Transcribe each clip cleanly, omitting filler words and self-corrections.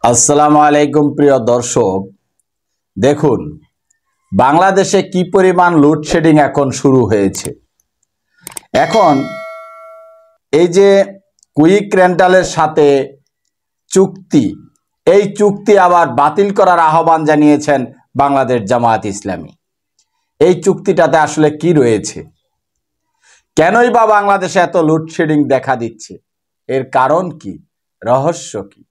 আসসালামু আলাইকুম প্রিয় দর্শক, দেখুন বাংলাদেশে কি পরিমাণ লোডশেডিং এখন শুরু হয়েছে। এখন এই যে কুইক রেন্টালের সাথে চুক্তি, এই চুক্তি আবার বাতিল করার আহ্বান জানিয়েছেন বাংলাদেশ জামায়াত ইসলামী। এই চুক্তিটাতে আসলে কি রয়েছে, কেনই বা বাংলাদেশে এত লোডশেডিং দেখা দিচ্ছে, এর কারণ কি, রহস্য কি?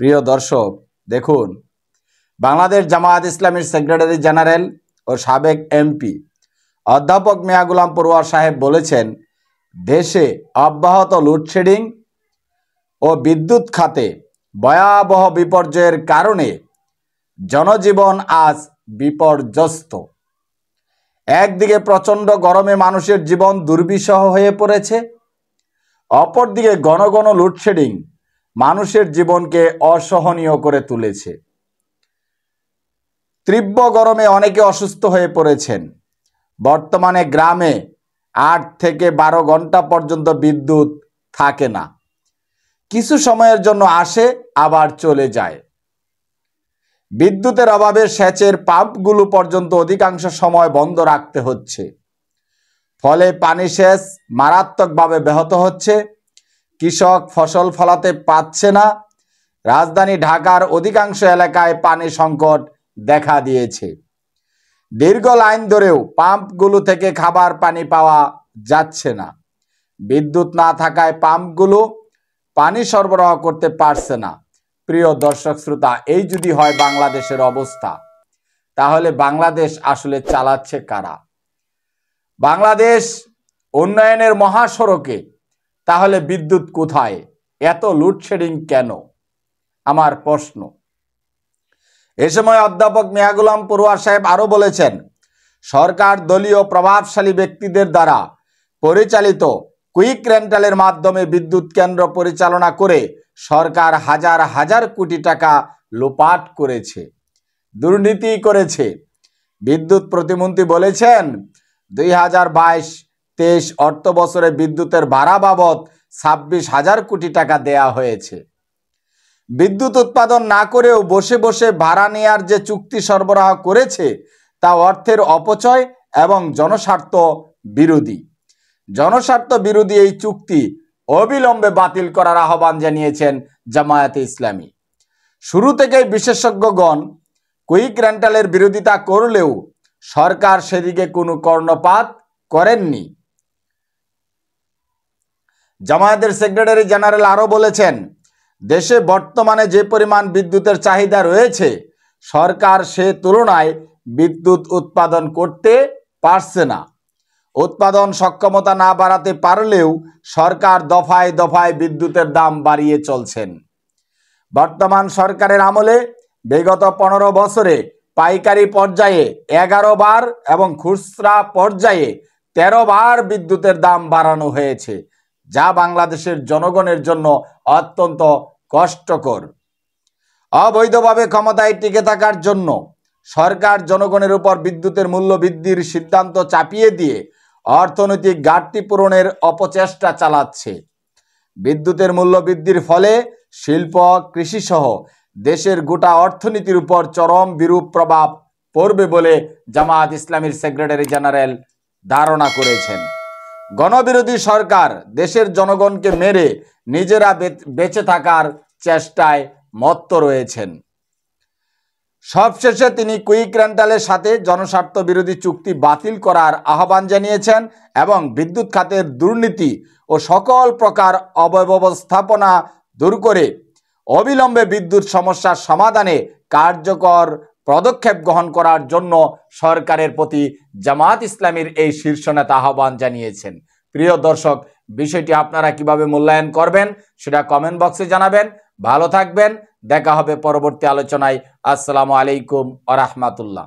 প্রিয় দর্শক, দেখুন বাংলাদেশ জামায়াত ইসলামীর সেক্রেটারি জেনারেল ও সাবেক এমপি অধ্যাপক মিয়া গোলাম পড়ুয়ার সাহেব বলেছেন, দেশে অব্যাহত লোডশেডিং ও বিদ্যুৎ খাতে ভয়াবহ বিপর্যয়ের কারণে জনজীবন আজ বিপর্যস্ত। একদিকে প্রচণ্ড গরমে মানুষের জীবন দুর্বিষহ হয়ে পড়েছে, অপরদিকে ঘন ঘন লোডশেডিং মানুষের জীবনকে অসহনীয় করে তুলেছে। তীব্র গরমে অনেকে অসুস্থ হয়ে পড়েছেন। বর্তমানে গ্রামে 8 থেকে 12 ঘন্টা পর্যন্ত বিদ্যুৎ থাকে না, কিছু সময়ের জন্য আসে আবার চলে যায়। বিদ্যুতের অভাবে সেচের পাম্পগুলো পর্যন্ত অধিকাংশ সময় বন্ধ রাখতে হচ্ছে, ফলে পানি সেচ মারাত্মকভাবে ব্যাহত হচ্ছে। কৃষক ফসল ফলাতে পারছে না। রাজধানী ঢাকার অধিকাংশ এলাকায় পানি সংকট দেখা দিয়েছে। দীর্ঘ লাইন ধরেও পাম্পগুলো থেকে খাবার পানি পাওয়া যাচ্ছে না। বিদ্যুৎ না থাকায় পাম্পগুলো পানি সরবরাহ করতে পারছে না। প্রিয় দর্শক শ্রোতা, এই যদি হয় বাংলাদেশের অবস্থা, তাহলে বাংলাদেশ আসলে চালাচ্ছে কারা? বাংলাদেশ উন্নয়নের মহাসড়কে, তাহলে বিদ্যুৎ কোথায়? এত লোডশেডিং কেন? আমার প্রশ্ন। এ সময় অধ্যাপক মিয়া গোলাম পড়ুয়া সাহেব আরো বলেছেন, সরকার দলীয় প্রভাবশালী ব্যক্তিদের দ্বারা পরিচালিত কুইক রেন্টালের মাধ্যমে বিদ্যুৎ কেন্দ্র পরিচালনা করে সরকার হাজার হাজার কোটি টাকা লোপাট করেছে, দুর্নীতি করেছে। বিদ্যুৎ প্রতিমন্ত্রী বলেছেন, 2022-23 অর্থ বছরে বিদ্যুতের ভাড়া বাবদ 26,000 কোটি টাকা দেয়া হয়েছে। বিদ্যুৎ উৎপাদন না করেও বসে বসে ভাড়া নেয়ার যে চুক্তি সরবরাহ করেছে, তা অর্থের অপচয় এবং জনস্বার্থ বিরোধী। জনস্বার্থ বিরোধী এই চুক্তি অবিলম্বে বাতিল করার আহ্বান জানিয়েছেন জামায়াতে ইসলামী। শুরু থেকেই বিশেষজ্ঞগণ কুইক রেন্টালের বিরোধিতা করলেও সরকার সেদিকে কোনো কর্ণপাত করেননি। জামায়াতের সেক্রেটারি জেনারেল আরো বলেছেন, দেশে বর্তমানে যে পরিমাণ বিদ্যুতের চাহিদা রয়েছে, সরকার সে তুলনায় বিদ্যুৎ উৎপাদন করতে পারছে না। উৎপাদন সক্ষমতা না বাড়াতে পারলেও সরকার দফায় দফায় বিদ্যুতের দাম বাড়িয়ে চলছেন। বর্তমান সরকারের আমলে বিগত 15 বছরে পাইকারি পর্যায়ে 11 বার এবং খুচরা পর্যায়ে 13 বার বিদ্যুতের দাম বাড়ানো হয়েছে, যা বাংলাদেশের জনগণের জন্য অত্যন্ত কষ্টকর। অবৈধভাবে ক্ষমতায় টিকে থাকার জন্য সরকার জনগণের উপর বিদ্যুতের মূল্য বৃদ্ধির সিদ্ধান্ত চাপিয়ে দিয়ে অর্থনৈতিক ঘাটতি পূরণের অপচেষ্টা চালাচ্ছে। বিদ্যুতের মূল্য বৃদ্ধির ফলে শিল্প, কৃষি সহ দেশের গোটা অর্থনীতির উপর চরম বিরূপ প্রভাব পড়বে বলে জামায়াত ইসলামীর সেক্রেটারি জেনারেল ধারণা করেছেন। গণবিরোধী সরকার দেশের জনগণকে মেরে নিজেরা বেঁচে থাকার চেষ্টায় মত্ত রয়েছেন। সবশেষে তিনি কুইক রেন্টালের সাথে জনস্বার্থ বিরোধী চুক্তি বাতিল করার আহ্বান জানিয়েছেন এবং বিদ্যুৎ খাতের দুর্নীতি ও সকল প্রকার অব্যবস্থাপনা দূর করে অবিলম্বে বিদ্যুৎ সমস্যার সমাধানে কার্যকর পদক্ষেপ গ্রহণ করার জন্য সরকারের প্রতি জামায়াত ইসলামীর এই শীর্ষ নেতা আহ্বান জানিয়েছেন। প্রিয় দর্শক, বিষয়টি আপনারা কিভাবে মূল্যায়ন করবেন সেটা কমেন্ট বক্সে জানাবেন। ভালো থাকবেন, দেখা হবে পরবর্তী আলোচনায়। আসসালামু আলাইকুম ওয়া রাহমাতুল্লাহ।